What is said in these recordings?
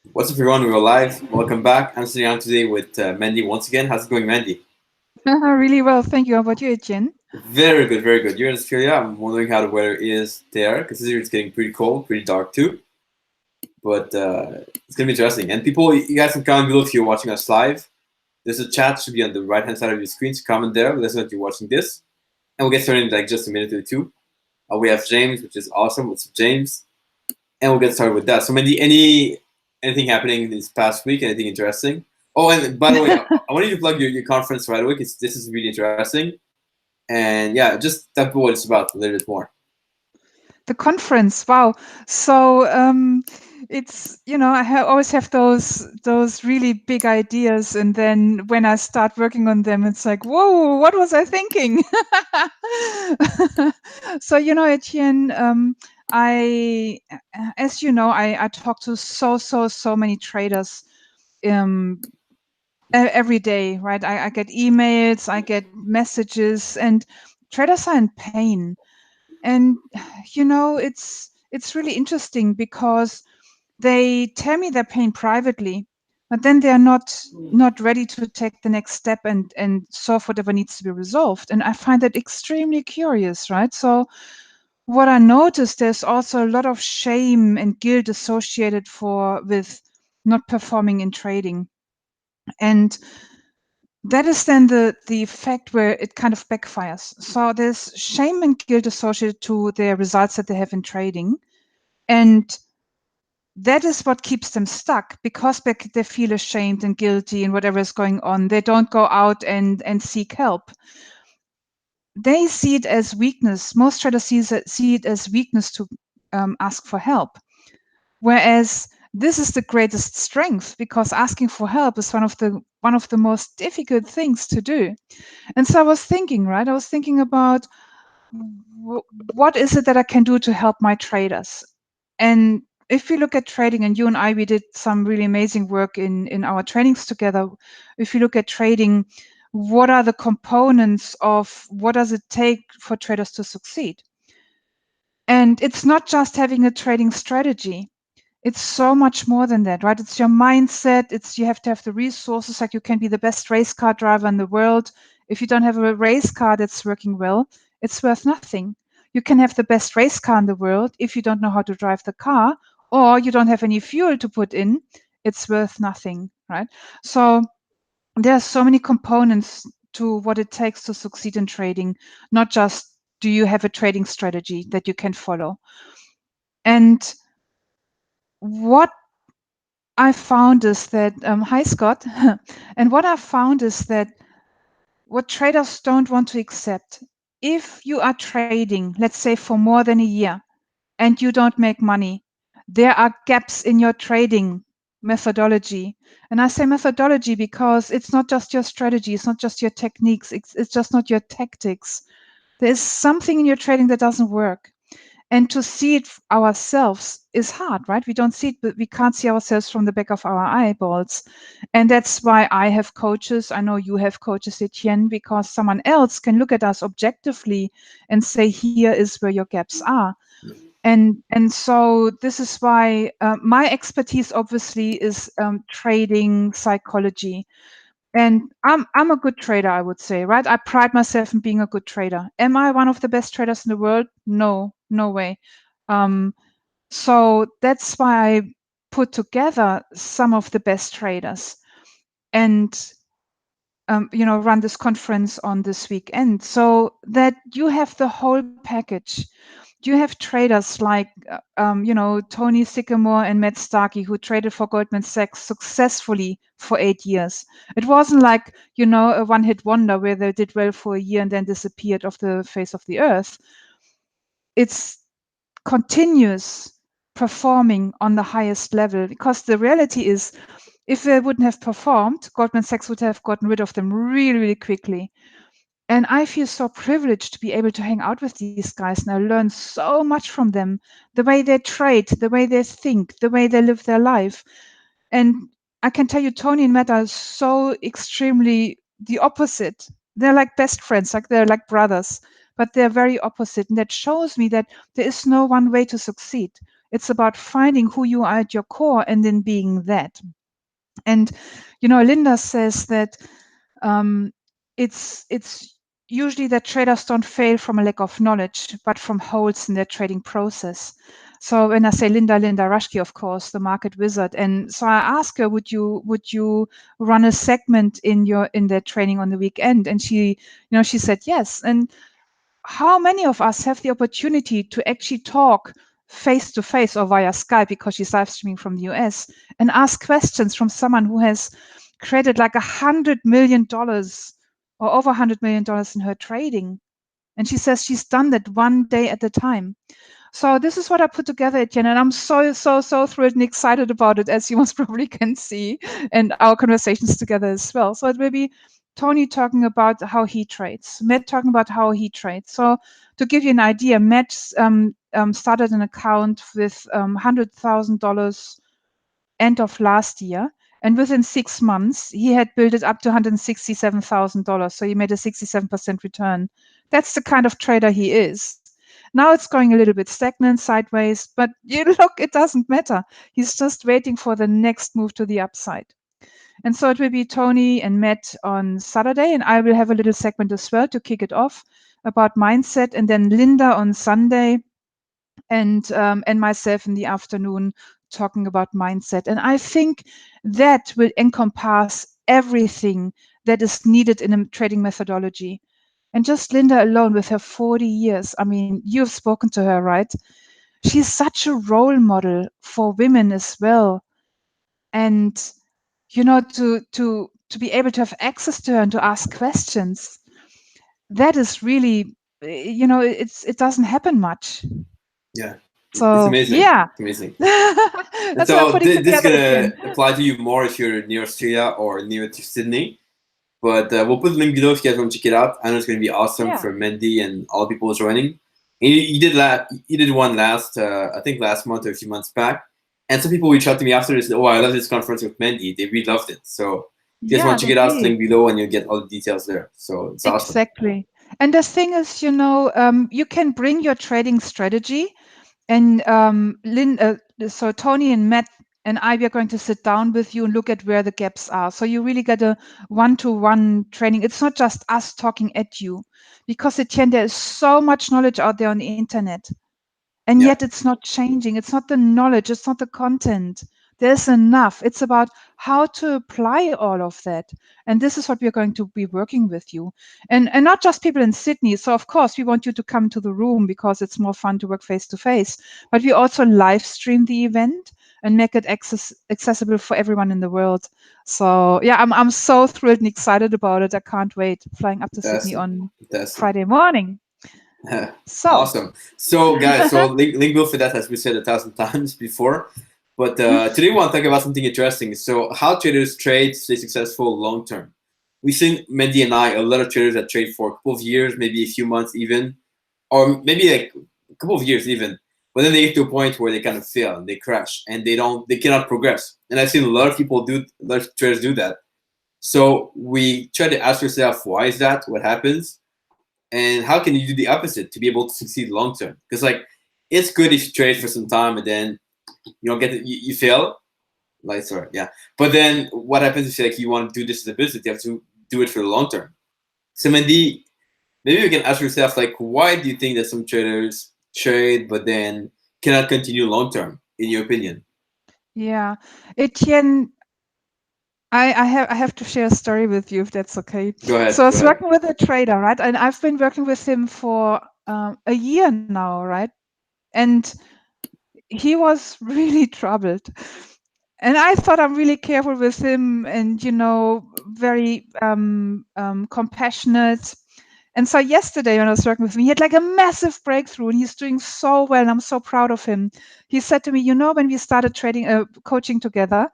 What's up, everyone? We're live. Welcome back. I'm sitting down today with Mandi once again. How's it going, Mandi? Really well, thank you. How about you, Etienne? Very good, very good. You're in Australia. I'm wondering how the weather is there because here it's getting pretty cold, pretty dark too. But it's gonna be interesting. And people, you guys can comment below if you're watching us live. There's a chat should be on the right hand side of your screen. So comment there. Let us know if you're watching this, and we'll get started in like just a minute or two. We have James, which is awesome. What's up, James? And we'll get started with that. So, Mandi, anything happening this past week? Anything interesting? Oh, and by the way, I want you to plug your conference right away because this is really interesting. And yeah, just tell people what it's about a little bit more. The conference, wow. So it's always have those really big ideas, and then when I start working on them, it's like, whoa, what was I thinking? So Etienne, I, as you know, I talk to so many traders um, every day, right? I get emails, I get messages, and traders are in pain. And it's really interesting because they tell me their pain privately, but then they are not ready to take the next step and solve whatever needs to be resolved. And I find that extremely curious, right? So what I noticed, there's also a lot of shame and guilt associated with not performing in trading. And that is then the effect where it kind of backfires. So there's shame and guilt associated to the results that they have in trading. And that is what keeps them stuck because they feel ashamed and guilty and whatever is going on. They don't go out and seek help. They see it as weakness. Most traders see it as weakness to ask for help. Whereas this is the greatest strength because asking for help is one of the most difficult things to do. And so I was thinking, right? I was thinking about what is it that I can do to help my traders? And if we look at trading, and you and I, we did some really amazing work in our trainings together. If you look at trading, what are the components of what does it take for traders to succeed? And it's not just having a trading strategy. It's so much more than that, right? It's your mindset. It's you have to have the resources. Like you can be the best race car driver in the world. If you don't have a race car that's working well, it's worth nothing. You can have the best race car in the world. If you don't know how to drive the car or you don't have any fuel to put in, it's worth nothing, right? So there are so many components to what it takes to succeed in trading, not just do you have a trading strategy that you can follow. And what I found is that, hi Scott, and what I found is that what traders don't want to accept, if you are trading, let's say for more than a year, and you don't make money, there are gaps in your trading methodology. And I say methodology because it's not just your strategy, it's not just your techniques, it's just not your tactics. There's something in your trading that doesn't work. And to see it ourselves is hard, right? We don't see it, but we can't see ourselves from the back of our eyeballs. And that's why I have coaches. I know you have coaches, Etienne, because someone else can look at us objectively and say, here is where your gaps are. And so this is why my expertise obviously is trading psychology. And I'm a good trader, I would say, right? I pride myself in being a good trader. Am I one of the best traders in the world? No, no way. Um, so that's why I put together some of the best traders and run this conference on this weekend so that you have the whole package. You have traders like Tony Sycamore and Matt Starkey, who traded for Goldman Sachs successfully for 8 years. It wasn't like a one-hit wonder where they did well for a year and then disappeared off the face of the earth. It's continuous performing on the highest level, because the reality is, if they wouldn't have performed, Goldman Sachs would have gotten rid of them really, really quickly. And I feel so privileged to be able to hang out with these guys, and I learn so much from them. The way they trade, the way they think, the way they live their life. And I can tell you, Tony and Matt are so extremely the opposite. They're like best friends, like they're like brothers, but they're very opposite. And that shows me that there is no one way to succeed. It's about finding who you are at your core and then being that. And Linda says that it's usually that traders don't fail from a lack of knowledge, but from holes in their trading process. So when I say Linda Rushke, of course, the market wizard, and so I asked her, would you run a segment in their training on the weekend? And she said yes. And how many of us have the opportunity to actually talk face to face or via Skype, because she's live streaming from the US, and ask questions from someone who has created like $100 million or over $100 million in her trading? And she says she's done that one day at a time. So this is what I put together, Etienne, and I'm so thrilled and excited about it, as you most probably can see, and our conversations together as well. So it will be Tony talking about how he trades, Matt talking about how he trades. So to give you an idea, Matt started an account with $100,000 end of last year, and within 6 months he had built it up to $167,000. So he made a 67% return. That's the kind of trader he is. Now it's going a little bit stagnant, sideways, but look, it doesn't matter. He's just waiting for the next move to the upside. And so it will be Tony and Matt on Saturday, and I will have a little segment as well to kick it off about mindset, and then Linda on Sunday, and myself in the afternoon talking about mindset. And I think that will encompass everything that is needed in a trading methodology. And just Linda alone, with her 40 years, I mean, you've spoken to her, right? She's such a role model for women as well. And to be able to have access to her and to ask questions, that is really, it doesn't happen much. Yeah, it's So amazing. yeah, It's amazing. And that's what I'm so putting this is together again. gonna apply to you more if you're near Australia or near to Sydney. But we'll put the link below if you guys want to check it out. I know it's gonna be awesome Yeah, for Mandi and all the people joining. And you did one last I think last month or a few months back. And some people reached out to me after this. Oh, I love this conference with Mandi. They really loved it. So if you guys yeah, want to they check it out, did. link below and you'll get all the details there. So it's awesome. Exactly. And the thing is, you can bring your trading strategy, and so Tony and Matt and we are going to sit down with you and look at where the gaps are. So you really get a one-to-one training. It's not just us talking at you, because Etienne, there is so much knowledge out there on the internet. And Yeah. yet it's not changing. It's not the knowledge. It's not the content. There's enough. It's about how to apply all of that. And this is what we're going to be working with you. And not just people in Sydney. So of course we want you to come to the room, because it's more fun to work face to face. But we also live stream the event and make it accessible for everyone in the world. So yeah, I'm so thrilled and excited about it. I can't wait, flying up to Sydney Fantastic. on Fantastic. Friday morning. So Awesome. So, guys, so link below for that, as we said 1,000 times before. But today we want to talk about something interesting. So, how traders trade to stay successful long term. We've seen Mehdi and I, a lot of traders that trade for a couple of years, maybe a few months even, or maybe like a couple of years even. But then they get to a point where they kind of fail and they crash and they cannot progress. And I've seen a lot of a lot of traders do that. So we try to ask ourselves, why is that? What happens? And how can you do the opposite to be able to succeed long term? Because like it's good if you trade for some time and then you don't get it, you fail. Like sorry, yeah. But then what happens if like you want to do this as a business? You have to do it for the long term. So Mandy, maybe you can ask yourself like, why do you think that some traders trade but then cannot continue long term? In your opinion? yeah, Etienne, I have to share a story with you, if that's okay. Go So ahead. I Go was ahead. working with a trader, right? And I've been working with him for a year now, right? And he was really troubled. And I thought I'm really careful with him, and very compassionate. And so yesterday when I was working with him, he had like a massive breakthrough, and he's doing so well. And I'm so proud of him. He said to me, when we started coaching together,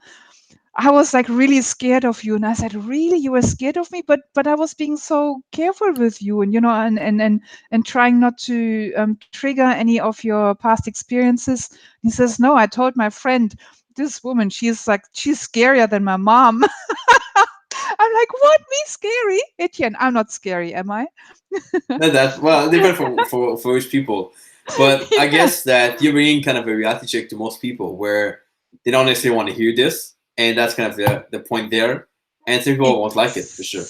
I was like really scared of you. And I said, really, you were scared of me? But I was being so careful with you, and and trying not to trigger any of your past experiences. He says, no, I told my friend, this woman, she's scarier than my mom. I'm like, what, me scary? Etienne, I'm not scary, am I? Not that well, different for each people. But I Yeah, guess that you're bringing kind of a reality check to most people where they don't necessarily want to hear this, and that's kind of the point there. And some people won't like it for sure.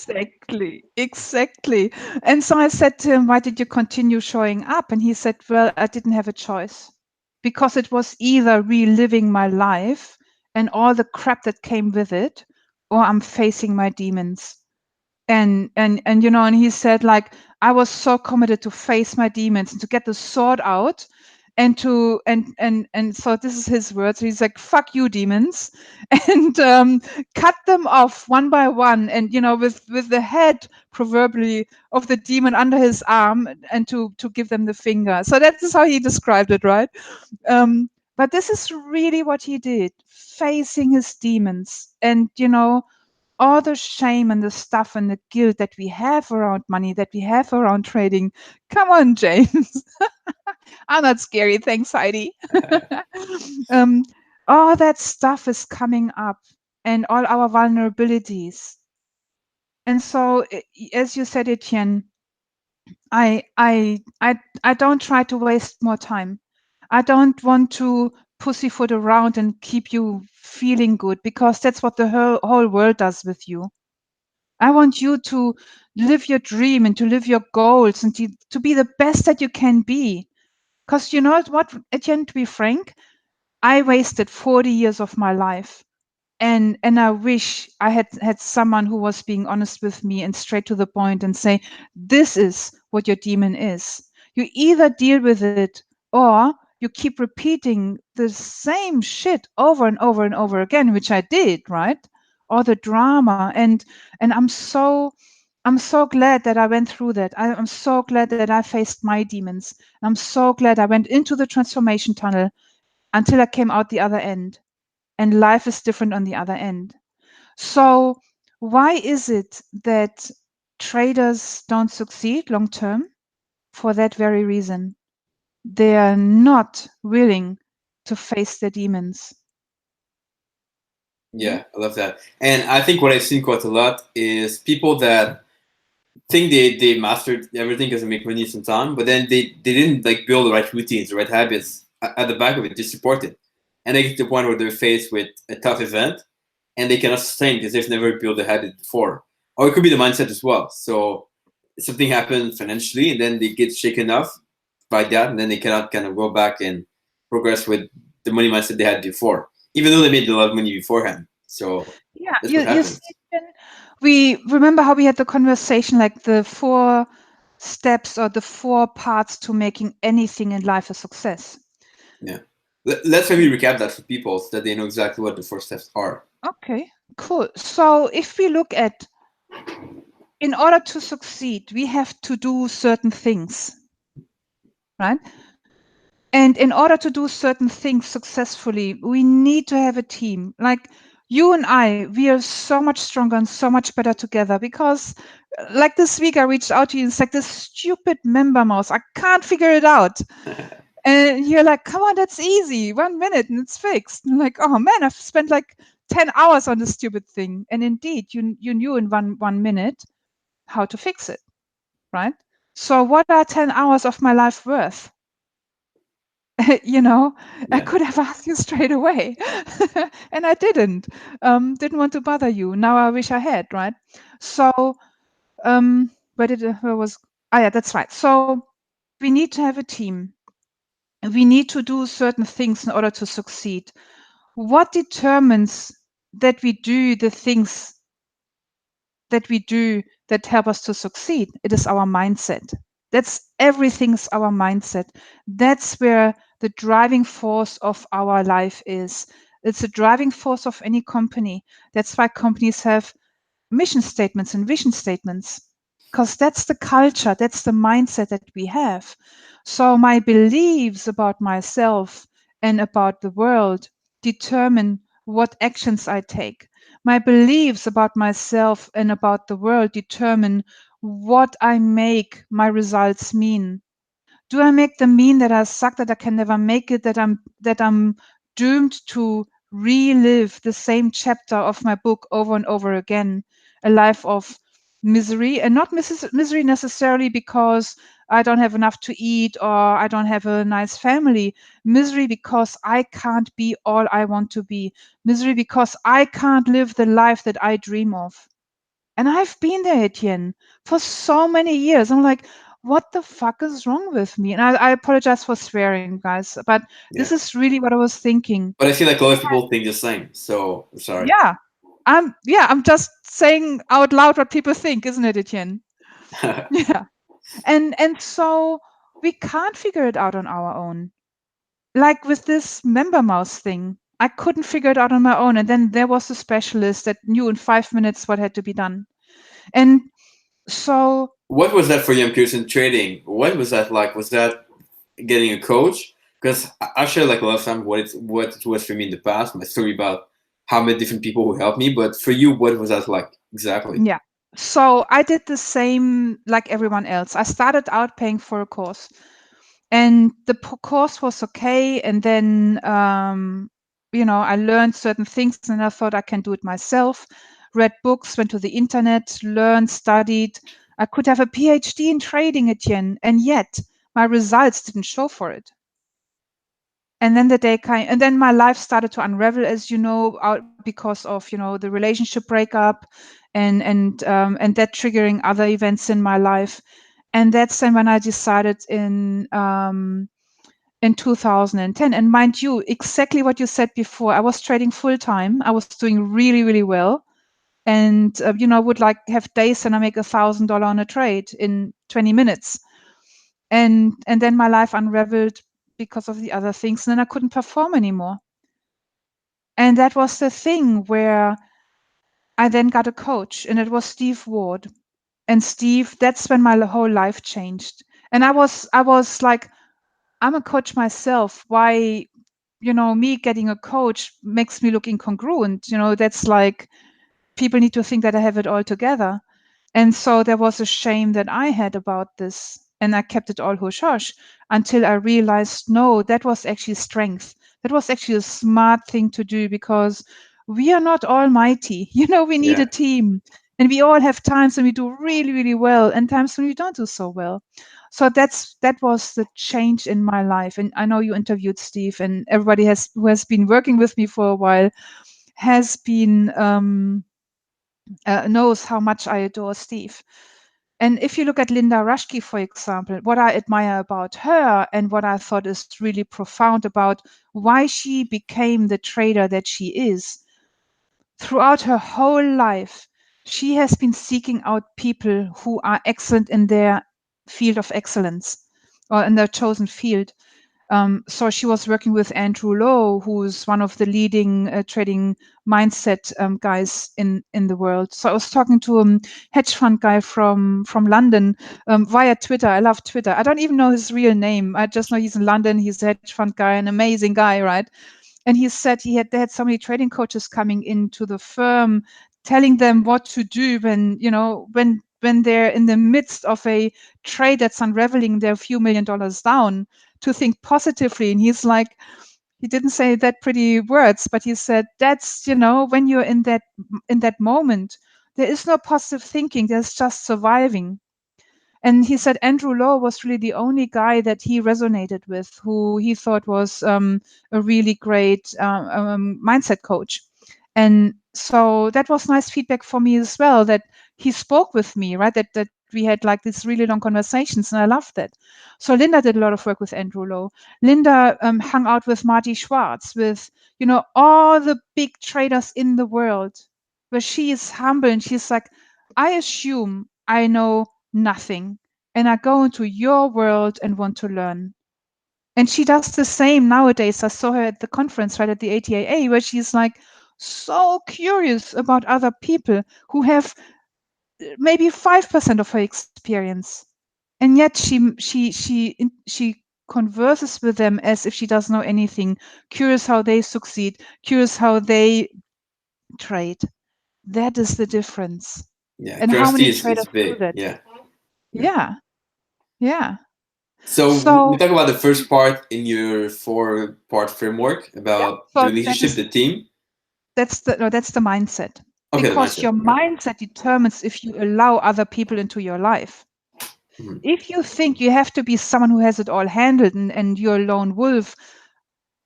exactly. And so I said to him, why did you continue showing up? And he said, well, I didn't have a choice because it was either reliving my life and all the crap that came with it, or I'm facing my demons. And you know, and he said, like, I was so committed to face my demons and to get the sword out, and to and so this is his words. He's like, fuck you, demons. And cut them off one by one, and you know, with the head proverbially of the demon under his arm, and to give them the finger. So that is how he described it, right? But this is really what he did, facing his demons. And you know, all the shame and the stuff and the guilt that we have around money, that we have around trading. Come on, James. I'm not scary. Thanks, Heidi. um, all that stuff is coming up, and all our vulnerabilities. And so, as you said, Etienne, I don't try to waste more time. I don't want to pussyfoot around and keep you feeling good, because that's what the whole world does with you. I want you to live your dream and to live your goals and to be the best that you can be. Because you know what, Etienne, to be frank, I wasted 40 years of my life. And I wish I had someone who was being honest with me and straight to the point and say, this is what your demon is. You either deal with it, or you keep repeating the same shit over and over and over again, which I did, right? Or the drama. And I'm so glad that I went through that. I'm so glad that I faced my demons. I'm so glad I went into the transformation tunnel until I came out the other end. And life is different on the other end. So, why is it that traders don't succeed long term? For that very reason. They are not willing to face their demons. Yeah. Yeah, I love that. And I think what I've seen quite a lot is people that think they mastered everything because they make money some time, but then they didn't like build the right routines, the right habits at the back of it to support it. And they get to the point where they're faced with a tough event and they cannot sustain because they've never built a habit before. Or it could be the mindset as well. So something happens financially and then they get shaken off by that, and then they cannot kind of go back and progress with the money mindset they had before, even though they made a lot of money beforehand. So Yeah, that's what you see, happens. we remember how we had the conversation, like the 4 steps or the 4 parts to making anything in life a success. Yeah. Let's maybe recap that for people so that they know exactly what the 4 steps are. Okay, cool. So if we look at, in order to succeed, we have to do certain things, right? And in order to do certain things successfully, we need to have a team. Like you and I, we are so much stronger and so much better together, because like this week I reached out to you and it's like, this stupid member mouse, I can't figure it out. And you're like, come on, that's easy. 1 minute and it's fixed. And I'm like, oh man, I've spent like 10 hours on this stupid thing. And indeed, you knew in one minute how to fix it, right? So what are 10 hours of my life worth? You know, I Yeah. could have asked you straight away. And I didn't want to bother you. Now I wish I had, right? So, where did where was yeah, that's right. So we need to have a team. We need to do certain things in order to succeed. What determines that we do the things that we do that help us to succeed? It is our mindset. That's everything's our mindset. That's where the driving force of our life is. It's a driving force of any company. That's why companies have mission statements and vision statements, because that's the culture, that's the mindset that we have. So my beliefs about myself and about the world determine what actions I take. My beliefs about myself and about the world determine what I make my results mean. Do I make them mean that I suck, that I can never make it, that I'm doomed to relive the same chapter of my book over and over again, a life of misery, and not misery necessarily because I don't have enough to eat or I don't have a nice family. Misery because I can't be all I want to be. Misery because I can't live the life that I dream of. And I've been there, Etienne, for so many years. I'm like, what the fuck is wrong with me? And I apologize for swearing, guys, but this Yeah. is really what I was thinking. But I feel like a lot of people think the same. So I'm sorry. Yeah, I'm just saying out loud what people think, isn't it, Etienne? Yeah. And so we can't figure it out on our own. Like with this member mouse thing, I couldn't figure it out on my own. And then there was a specialist that knew in 5 minutes what had to be done. And so What was that for you? I'm curious in trading. What was that like? Was that getting a coach? Because I've shared like a lot of time what it was for me in the past, my story about how many different people who helped me. But for you, what was that like exactly? yeah. So I did the same like everyone else. I started out paying for a course, and the course was okay. And then, I learned certain things, and I thought I can do it myself. Read books, went to the internet, learned, studied. I could have a PhD in trading, Etienne, and yet my results didn't show for it. And then and then my life started to unravel, as you know, out because of the relationship breakup, and that triggering other events in my life. And that's then when I decided in 2010. And mind you, exactly what you said before, I was trading full time. I was doing really, really well. And, I would like have days and I make $1,000 on a trade in 20 minutes. And then my life unraveled because of the other things. And then I couldn't perform anymore. And that was the thing where I then got a coach, and it was Steve Ward. And Steve, that's when my whole life changed. And I was like, I'm a coach myself. Why, me getting a coach makes me look incongruent. That's like people need to think that I have it all together. And so there was a shame that I had about this. And I kept it all hush hush until I realized no, that was actually strength. That was actually a smart thing to do because we are not almighty. We need a Yeah, team. And we all have times when we do really, really well and times when we don't do so well. So that was the change in my life. And I know you interviewed Steve, and everybody who has been working with me for a while has been knows how much I adore Steve. And if you look at Linda Rushke, for example, what I admire about her and what I thought is really profound about why she became the trader that she is, throughout her whole life, she has been seeking out people who are excellent in their field of excellence or in their chosen field. So she was working with Andrew Lowe, who's one of the leading trading mindset guys in the world. So I was talking to a hedge fund guy from London via Twitter. I love Twitter. I don't even know his real name. I just know he's in London. He's a hedge fund guy, an amazing guy, right? And he said they had so many trading coaches coming into the firm, telling them what to do when they're in the midst of a trade that's unraveling, they're a few $1 million down, to think positively. And he's like, he didn't say that pretty words, but he said that's when you're in that moment, there is no positive thinking, there's just surviving. And he said Andrew Lowe was really the only guy that he resonated with, who he thought was a really great mindset coach. And so that was nice feedback for me as well, that he spoke with me, right? That we had like these really long conversations, and I loved that. So Linda did a lot of work with Andrew Lowe. Linda hung out with Marty Schwartz, with all the big traders in the world, where she is humble and she's like, I assume I know nothing, and I go into your world and want to learn. And she does the same nowadays. I saw her at the conference, right, at the ATAA, where she's like so curious about other people who have maybe 5% of her experience. And yet she converses with them as if she doesn't know anything, curious how they succeed, curious how they trade. That is the difference. yeah. And how Curiosity many is traders do big. that? Yeah, yeah. Yeah, yeah. So we So talk about the first part in your four-part framework yeah, about the so relationship, the team. that's the no, that's the mindset. Okay, the because mindset. your Yeah. mindset determines if you allow other people into your life. Mhm. If you think you have to be someone who has it all handled and you're a lone wolf,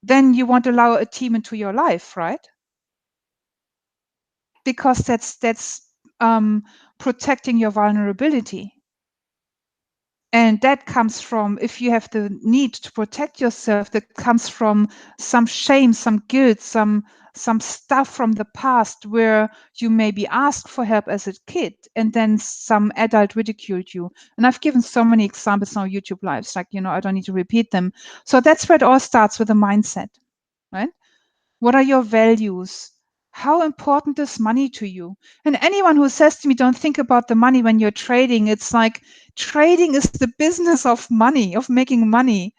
then you won't allow a team into your life, right? Because that's protecting your vulnerability. And that comes from, if you have the need to protect yourself, that comes from some shame, some guilt, some stuff from the past where you maybe asked for help as a kid and then some adult ridiculed you. And I've given so many examples on YouTube lives, like, I don't need to repeat them. So that's where it all starts, with a mindset, right? What are your values? How important is money to you? And anyone who says to me, don't think about the money when you're trading, it's like, trading is the business of money, of making money.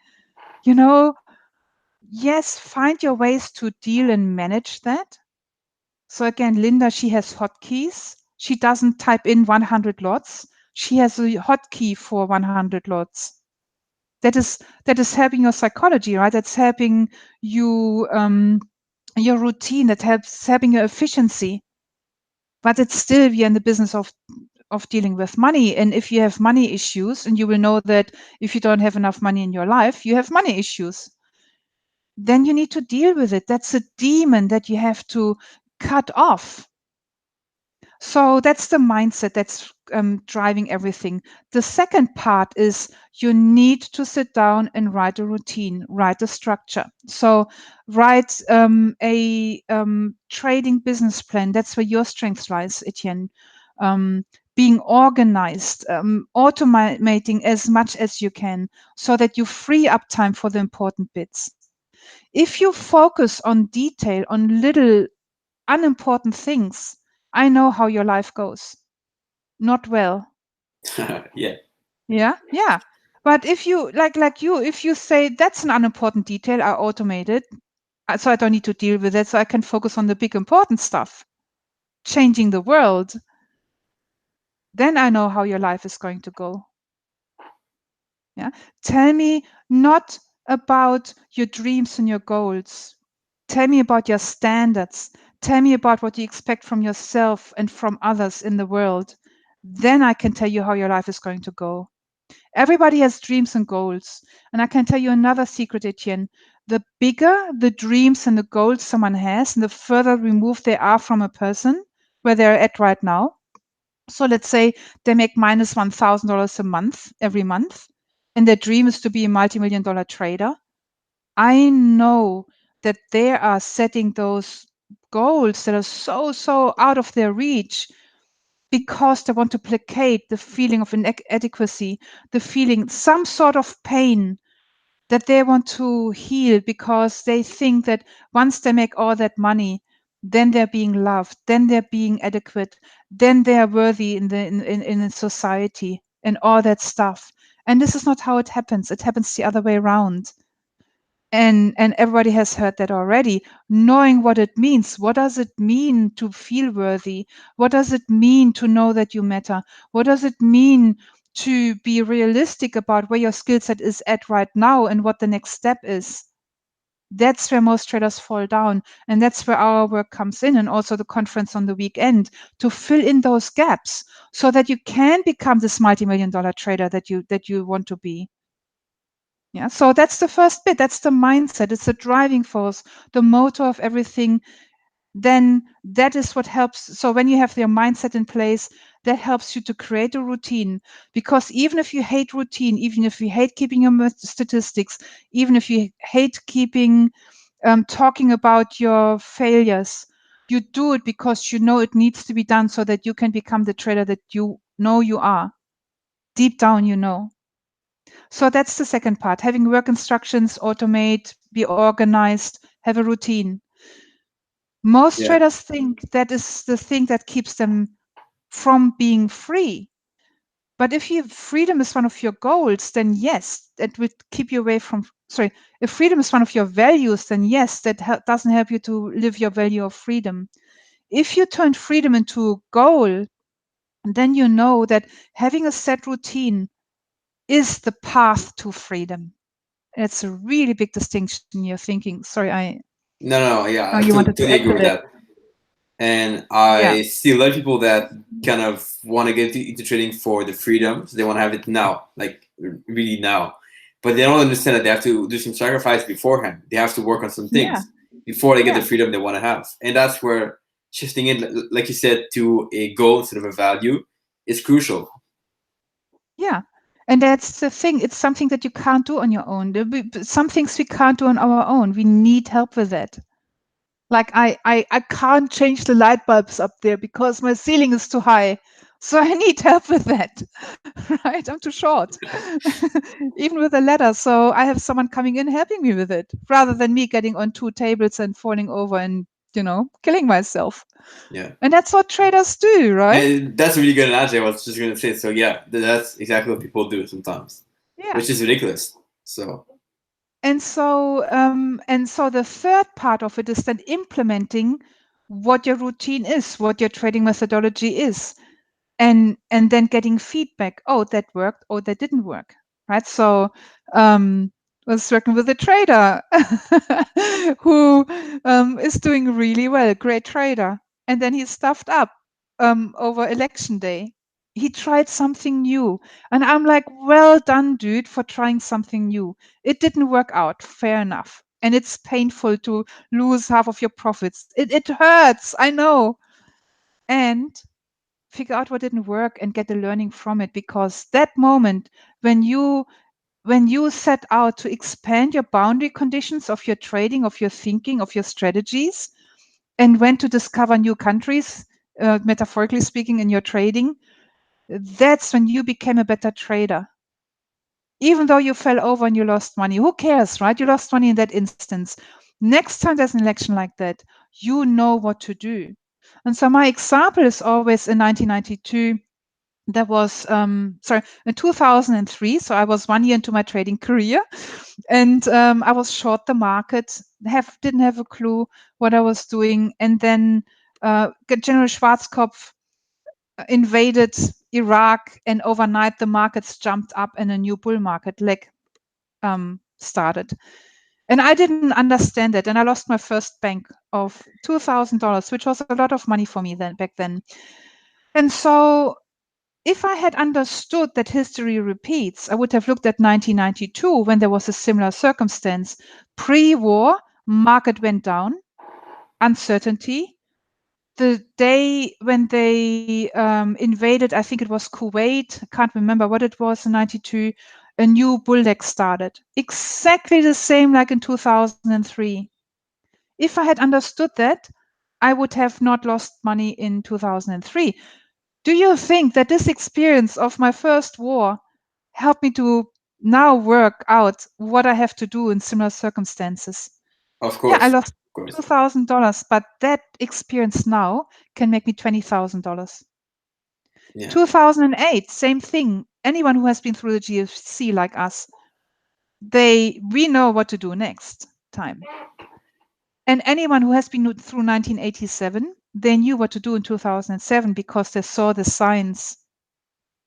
Yes, find your ways to deal and manage that. So again, Linda, she has hotkeys. She doesn't type in 100 lots. She has a hotkey for 100 lots. That is helping your psychology, right? That's helping you, your routine, that helping your efficiency. But it's still, we are in the business of dealing with money. And if you have money issues, and you will know that if you don't have enough money in your life, you have money issues, then you need to deal with it. That's a demon that you have to cut off. So that's the mindset that's driving everything. The second part is, you need to sit down and write a routine, write a structure. So write a trading business plan. That's where your strength lies, Etienne. Being organized, automating as much as you can so that you free up time for the important bits. If you focus on detail, on little unimportant things, I know how your life goes. Not well. Yeah. Yeah. But if you if you say that's an unimportant detail, I automate it, so I don't need to deal with it, so I can focus on the big important stuff, changing the world, then I know how your life is going to go. Yeah. Tell me not about your dreams and your goals. Tell me about your standards. Tell me about what you expect from yourself and from others in the world. Then I can tell you how your life is going to go. Everybody has dreams and goals. And I can tell you another secret, Etienne. The bigger the dreams and the goals someone has, and the further removed they are from a person where they're at right now. So let's say they make minus $1,000 a month, every month, and their dream is to be a multi-million-dollar trader. I know that they are setting those goals that are so out of their reach because they want to placate the feeling of inadequacy, the feeling, some sort of pain that they want to heal, because they think that once they make all that money, then they're being loved, then they're being adequate, then they are worthy in society and all that stuff. And this is not how it happens. It happens the other way around. And everybody has heard that already. Knowing what it means. What does it mean to feel worthy? What does it mean to know that you matter? What does it mean to be realistic about where your skill set is at right now and what the next step is? That's where most traders fall down. And that's where our work comes in, and also the conference on the weekend, to fill in those gaps so that you can become this multi-million-dollar trader that you want to be. Yeah, so that's the first bit. That's the mindset. It's the driving force, the motor of everything. Then that is what helps. So when you have your mindset in place, that helps you to create a routine. Because even if you hate routine, even if you hate keeping your statistics, even if you hate talking about your failures, you do it because you know it needs to be done so that you can become the trader that you know you are. Deep down, you know. So that's the second part, having work instructions, automate, be organized, have a routine. Most Yeah. traders think that is the thing that keeps them from being free. But if freedom is one of your goals, then yes, that would keep you away from, if freedom is one of your values, then yes, that doesn't help you to live your value of freedom. If you turn freedom into a goal, then you know that having a set routine is the path to freedom. It's a really big distinction you're thinking. Sorry, No, yeah, I you wanted to totally add agree to with that. that. And Yeah. I see a lot of people that kind of want to get into trading for the freedom. So they want to have it now, like really now. But they don't understand that they have to do some sacrifice beforehand. They have to work on some Yeah. things before they get the Yeah. freedom they want to have. And that's where shifting it, like you said, to a goal instead of a value is crucial. Yeah. And that's the thing. It's something that you can't do on your own. Some things we can't do on our own. We need help with it. Like I can't change the light bulbs up there because my ceiling is too high. So I need help with that. Right? I'm too short. Even with a ladder. So I have someone coming in helping me with it rather than me getting on two tables and falling over and, killing myself. Yeah. And that's what traders do, right? And that's a really good analogy. I was just going to say. So yeah, that's exactly what people do sometimes, Yeah. which is ridiculous. So And so the third part of it is then implementing what your routine is, what your trading methodology is, and then getting feedback. Oh, that worked. Oh, that didn't work. Right. So was working with a trader who is doing really well, great trader, and then he stuffed up over election day. He tried something new, and I'm like, well done, dude, for trying something new. It didn't work out, fair enough, and it's painful to lose half of your profits. It hurts, I know, and figure out what didn't work and get the learning from it, because that moment when you set out to expand your boundary conditions of your trading, of your thinking, of your strategies, and went to discover new countries, metaphorically speaking, in your trading, that's when you became a better trader. Even though you fell over and you lost money, who cares, right? You lost money in that instance. Next time there's an election like that, you know what to do. And so my example is always in 1992. There was in 2003, so I was 1 year into my trading career, and I was short the market, didn't have a clue what I was doing, and then General Schwarzkopf invaded Iraq, and overnight the markets jumped up and a new bull market leg started. And I didn't understand it, and I lost my first bank of $2,000, which was a lot of money for me then back then. And so if I had understood that history repeats, I would have looked at 1992 when there was a similar circumstance. Pre-war, market went down, uncertainty. The day when they invaded, I think it was Kuwait, I can't remember what it was in 92, a new bull leg started. Exactly the same like in 2003. If I had understood that, I would have not lost money in 2003. Do you think that this experience of my first war helped me to now work out what I have to do in similar circumstances? of Yeah, I course, lost of course, $2,000, but that experience now can make me $20,000. yeah. 2008, same thing. Anyone who has been through the GFC like us, we know what to do next time. And anyone who has been through 1987, they knew what to do in 2007 because they saw the signs.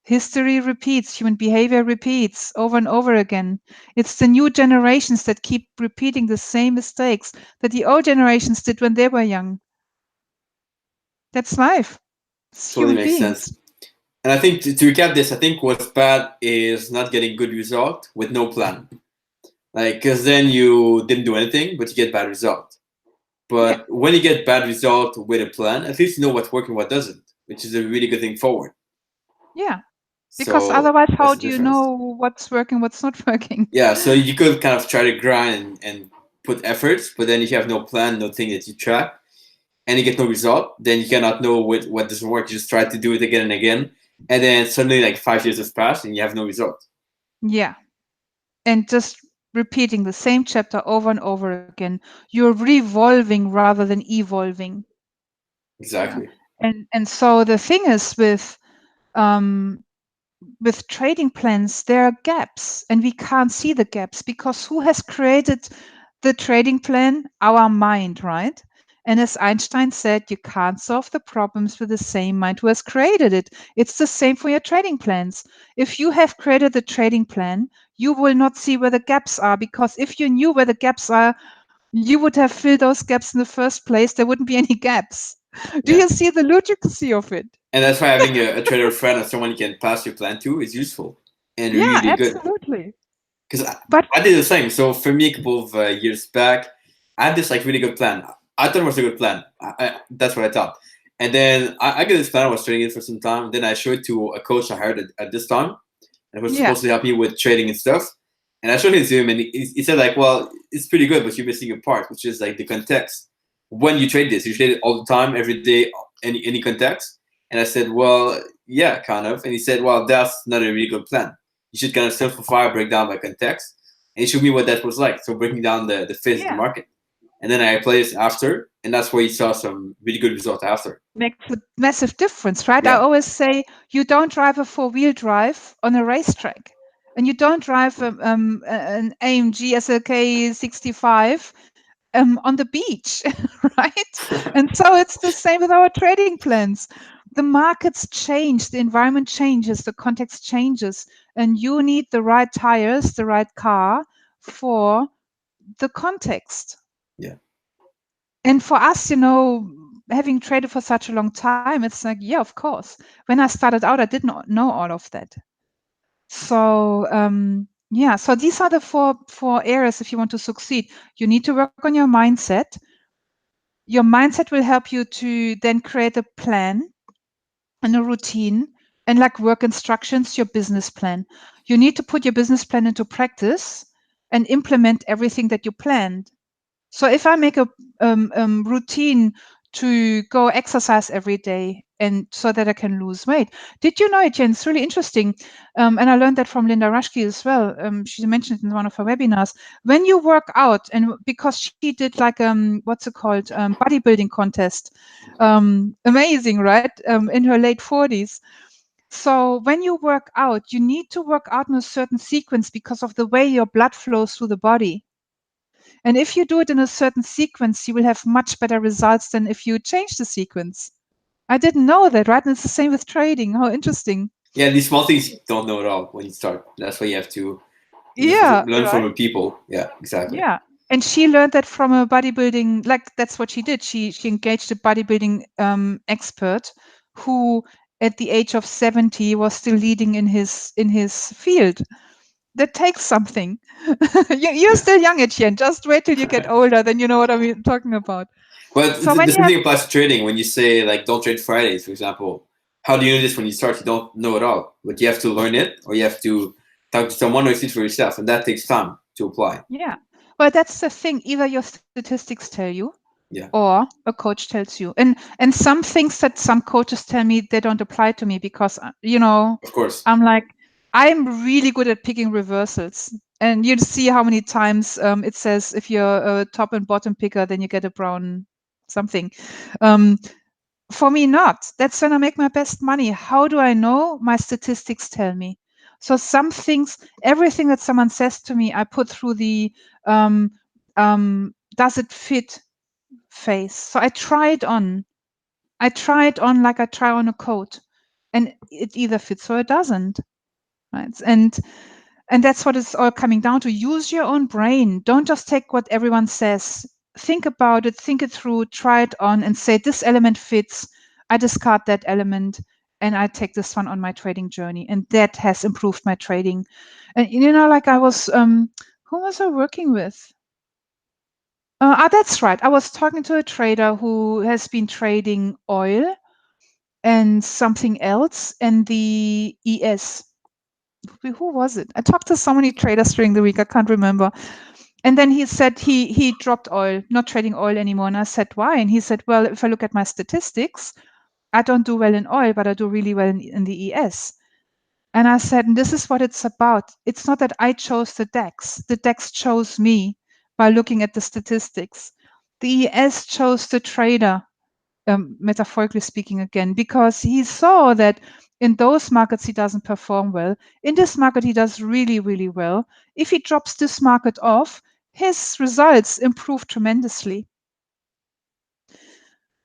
History repeats, human behavior repeats over and over again. It's the new generations that keep repeating the same mistakes that the old generations did when they were young. That's life. It's Totally human makes sense. beings. And I think to recap this, I think what's bad is not getting good result with no plan. Like, because then you didn't do anything, but you get bad result. Yeah, But when you get bad result with a plan, at least you know what's working, what doesn't, which is a really good thing forward. yeah. Because So otherwise, how that's the do you difference. know what's working, what's not working? Yeah, so you could kind of try to grind and put efforts, but then if you have no plan, no thing that you track, and you get no result, then you cannot know what doesn't work. You just try to do it again and again, and then suddenly like 5 years has passed and you have no result. Yeah. And just repeating the same chapter over and over again. You're revolving rather than evolving. Yeah. Exactly. And so the thing is um, with trading plans, there are gaps, and we can't see the gaps because who has created the trading plan? Our mind, right? And as Einstein said, you can't solve the problems with the same mind who has created it. It's the same for your trading plans. If you have created the trading plan, you will not see where the gaps are, because if you knew where the gaps are, you would have filled those gaps in the first place. There wouldn't be any gaps. Do Yeah. you see the legitimacy of it? And that's why having a trader friend or someone you can pass your plan to is useful and Yeah, really good. absolutely. Because But I did the same. So for me, a couple of years back, I had this like really good plan. I thought it was a good plan. That's what I thought. And then I got this plan. I was trading it for some time. Then I showed it to a coach I hired at this time, and was yeah, supposed to help me with trading and stuff. And I showed it to him, and he said like, "Well, it's pretty good, but you're missing a part, which is like the context. When you trade this, you trade it all the time, every day, any context." And I said, "Well, yeah, kind of." And he said, "Well, that's not a really good plan. You should kind of simplify, break down by context." And he showed me what that was like. So breaking down the phase of the yeah. market, and then I applied it after, and that's where you saw some really good results after. Makes a massive difference, right? I Yeah, always say you don't drive a four-wheel drive on a racetrack, and you don't drive an AMG SLK 65 on the beach, right? And so it's the same with our trading plans. The markets change, the environment changes, the context changes, and you need the right tires, the right car for the context. yeah, And for us, having traded for such a long time, it's like, yeah, of course. When I started out, I did not know all of that. So yeah, so these are the four areas if you want to succeed. You need to work on your mindset. Your mindset will help you to then create a plan and a routine and like work instructions, your business plan. You need to put your business plan into practice and implement everything that you planned. So if I make a routine to go exercise every day and so that I can lose weight. Did you know, Etienne, it's really interesting. And I learned that from Linda Rushke as well. She mentioned it in one of her webinars. When you work out, and because she did like, what's it called? Bodybuilding contest. Amazing, right? In her late 40s. So when you work out, you need to work out in a certain sequence because of the way your blood flows through the body. And if you do it in a certain sequence, you will have much better results than if you change the sequence. I didn't know that, right? And it's the same with trading. How interesting. yeah. These small things you don't know at all when you start. That's why you have to just Yeah, learn from right. the people. Yeah, exactly. Yeah. And she learned that from a bodybuilding, like that's what she did. She engaged a bodybuilding expert who at the age of 70 was still leading in his field. That takes something. You're Yeah. still young, Etienne. Just wait till you get older, then you know what I'm talking about. But So the when you same have thing applies to trading. When you say like don't trade Fridays, for example, how do you know this when you start? You don't know at all, but you have to learn it, or you have to talk to someone or see it for yourself, and that takes time to apply. Yeah. Well, that's the thing. Either your statistics tell you Yeah, or a coach tells you. And some things that some coaches tell me, they don't apply to me because, of course. I'm like, I'm really good at picking reversals. And you see how many times it says if you're a top and bottom picker, then you get a brown something. Um, for me, not. That's when I make my best money. How do I know? My statistics tell me. So some things, everything that someone says to me, I put through the um, does it fit phase. So I try it on. I try it on like I try on a coat, and it either fits or it doesn't. Right? And that's what it's all coming down to. Use your own brain. Don't just take what everyone says. Think about it, think it through, try it on, and say, this element fits. I discard that element and I take this one on my trading journey. And that has improved my trading. And, like I was, who was I working with? That's right. I was talking to a trader who has been trading oil and something else and the ES. Who was it? I talked to so many traders during the week. I can't remember. And then he said he dropped oil, not trading oil anymore. And I said, why? And he said, well, if I look at my statistics, I don't do well in oil, but I do really well in the ES. And I said, and this is what it's about. It's not that I chose the DAX. The DAX chose me by looking at the statistics. The ES chose the trader, metaphorically speaking again, because he saw that in those markets he doesn't perform well. In this market he does really, really well. If he drops this market off, his results improve tremendously.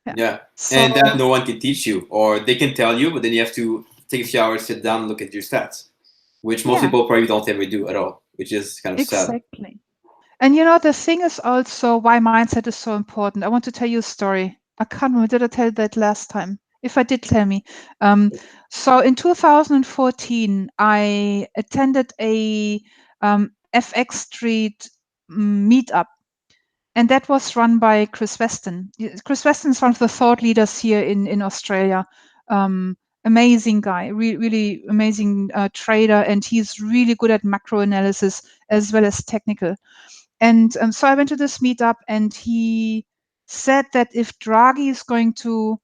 Yeah. Yeah, So and that no one can teach you, or they can tell you, but then you have to take a few hours, sit down, and look at your stats, which most yeah, people probably don't ever do at all, which is kind of sad. exactly. And the thing is also why mindset is so important. I want to tell you a story. I can't remember. Did I tell that last time? If I did, tell me. So in 2014, I attended a FX Street meetup, and that was run by Chris Weston. Chris Weston is one of the thought leaders here in Australia. Amazing guy, really amazing trader, and he's really good at macro analysis as well as technical. And so I went to this meetup, and he said that if Draghi is going to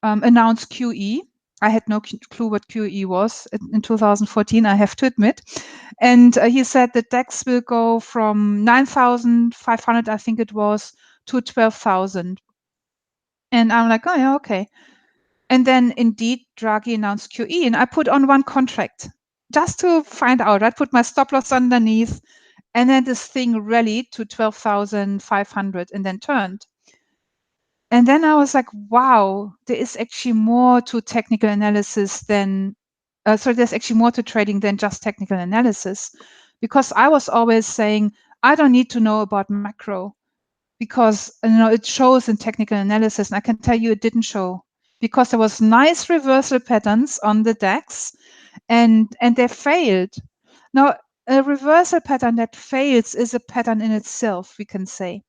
announce QE, I had no clue what QE was in 2014, I have to admit. And he said the DAX will go from 9,500, I think it was, to 12,000. And I'm like, oh, yeah, okay. And then indeed, Draghi announced QE, and I put on one contract just to find out. I put my stop loss underneath, and then this thing rallied to 12,500 and then turned. And then I was like, wow, there is actually more to technical analysis than, so there's actually more to trading than just technical analysis. Because I was always saying, I don't need to know about macro because it shows in technical analysis. And I can tell you it didn't show because there was nice reversal patterns on the DAX and they failed. Now, a reversal pattern that fails is a pattern in itself, we can say.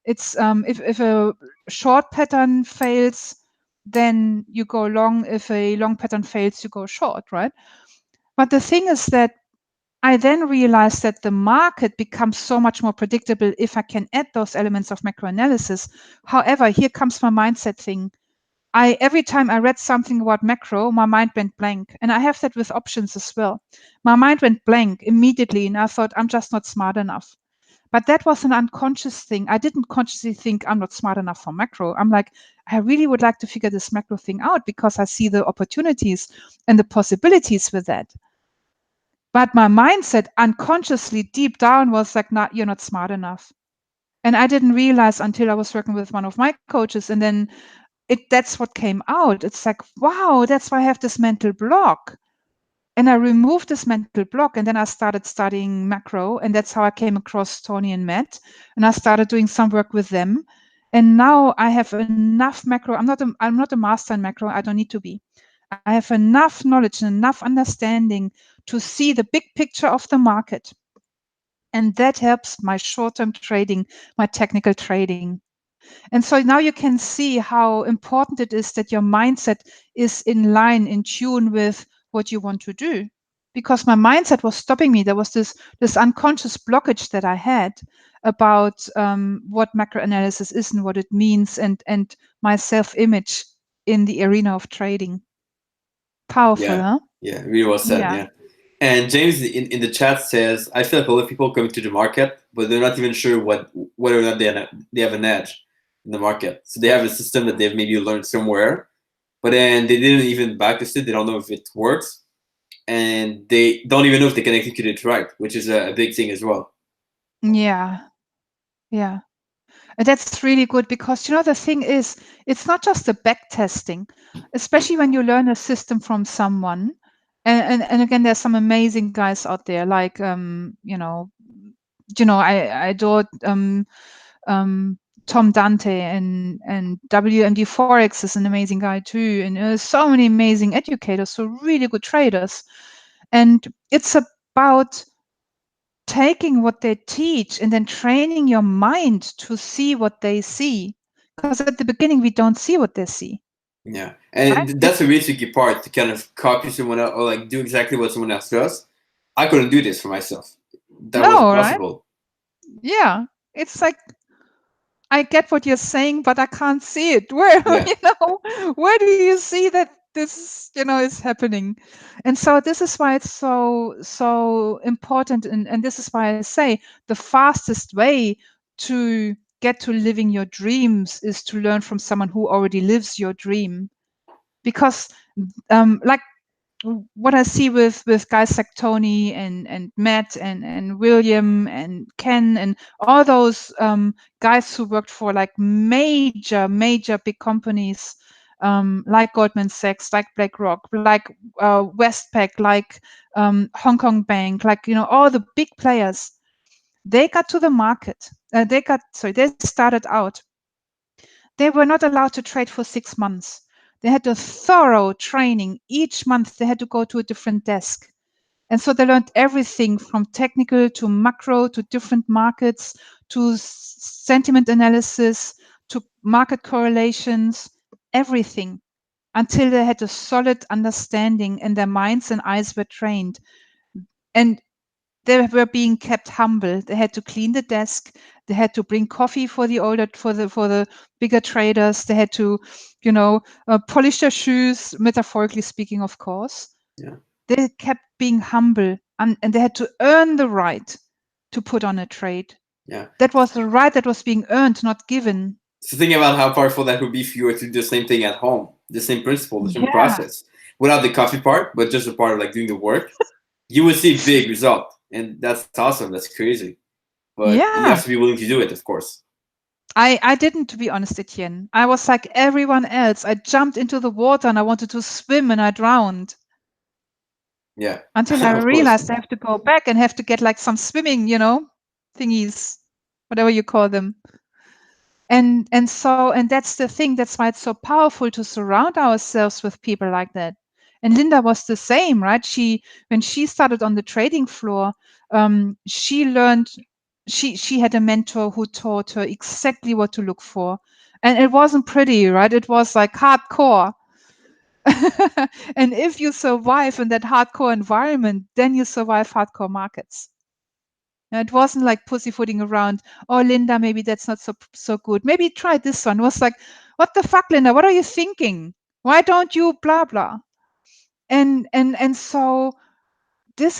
It's if a short pattern fails, then you go long. If a long pattern fails, you go short, right? But the thing is that I then realized that the market becomes so much more predictable if I can add those elements of macro analysis. However, here comes my mindset thing. Every time I read something about macro, my mind went blank. And I have that with options as well. My mind went blank immediately, and I thought, I'm just not smart enough. But that was an unconscious thing. I didn't consciously think I'm not smart enough for macro. I'm like, I really would like to figure this macro thing out because I see the opportunities and the possibilities with that. But my mindset unconsciously deep down was like, not, you're not smart enough. And I didn't realize until I was working with one of my coaches, and then that's what came out. It's like, wow, that's why I have this mental block. And I removed this mental block, and then I started studying macro, and that's how I came across Tony and Matt, and I started doing some work with them. And now I have enough macro. I'm not a master in macro. I don't need to be. I have enough knowledge and enough understanding to see the big picture of the market. And that helps my short-term trading, my technical trading. And so now you can see how important it is that your mindset is in line, in tune with what you want to do. Because my mindset was stopping me. There was this unconscious blockage that I had about what macro analysis is and what it means, and my self-image in the arena of trading. Powerful, Yeah, huh? yeah, really well said. Yeah. Yeah. And James in the chat says, I feel like a lot of people come to the market, but they're not even sure whether or not they have an edge in the market. So they have a system that they've maybe learned somewhere, but then they didn't even practice it. They don't know if it works, and they don't even know if they can execute it right, which is a big thing as well. Yeah. Yeah. And that's really good because, the thing is, it's not just the back testing, especially when you learn a system from someone. And again, there's some amazing guys out there, like, I adore Tom Dante, and WMD Forex is an amazing guy too. And there's so many amazing educators, so really good traders. And it's about taking what they teach and then training your mind to see what they see. Because at the beginning, we don't see what they see. Yeah, Right? and that's a really tricky part to kind of copy someone else or like do exactly what someone else does. I couldn't do this for myself. That wasn't No, right? possible. Yeah. It's like, I get what you're saying, but I can't see it. Where, Yeah, where do you see that this, is happening? And so this is why it's so important. And this is why I say the fastest way to get to living your dreams is to learn from someone who already lives your dream. Because like what I see with guys like Tony and Matt and William and Ken and all those guys who worked for like major big companies, like Goldman Sachs, like BlackRock, like Westpac, like Hong Kong Bank, like all the big players. They got to the market. They started out. they were not allowed to trade for 6 months. They had a thorough training. Each month they had to go to a different desk. And so they learned everything from technical to macro to different markets to sentiment analysis to market correlations, everything, until they had a solid understanding and their minds and eyes were trained. And they were being kept humble. They had to clean the desk. They had to bring coffee for the bigger traders. They had to, polish their shoes, metaphorically speaking, of course. Yeah. They kept being humble, and they had to earn the right to put on a trade. Yeah. That was the right that was being earned, not given. So think about how powerful that would be if you were to do the same thing at home, the same principle, the same process, without the coffee part, but just the part of like doing the work. You would see big result, and that's awesome. That's crazy, but you have to be willing to do it, of course. I didn't, to be honest, Etienne. I was like everyone else. I jumped into the water and I wanted to swim and I drowned. Yeah. Until I Of realized course. I have to go back and have to get like some swimming, thingies, whatever you call them. And that's the thing. That's why it's so powerful to surround ourselves with people like that. And Linda was the same, right? When she started on the trading floor, she learned. She had a mentor who taught her exactly what to look for, and it wasn't pretty, right? It was like hardcore. And if you survive in that hardcore environment, then you survive hardcore markets. And it wasn't like pussyfooting around. Oh, Linda, maybe that's not so good. Maybe try this one. It was like, what the fuck, Linda? What are you thinking? Why don't you blah blah? And so this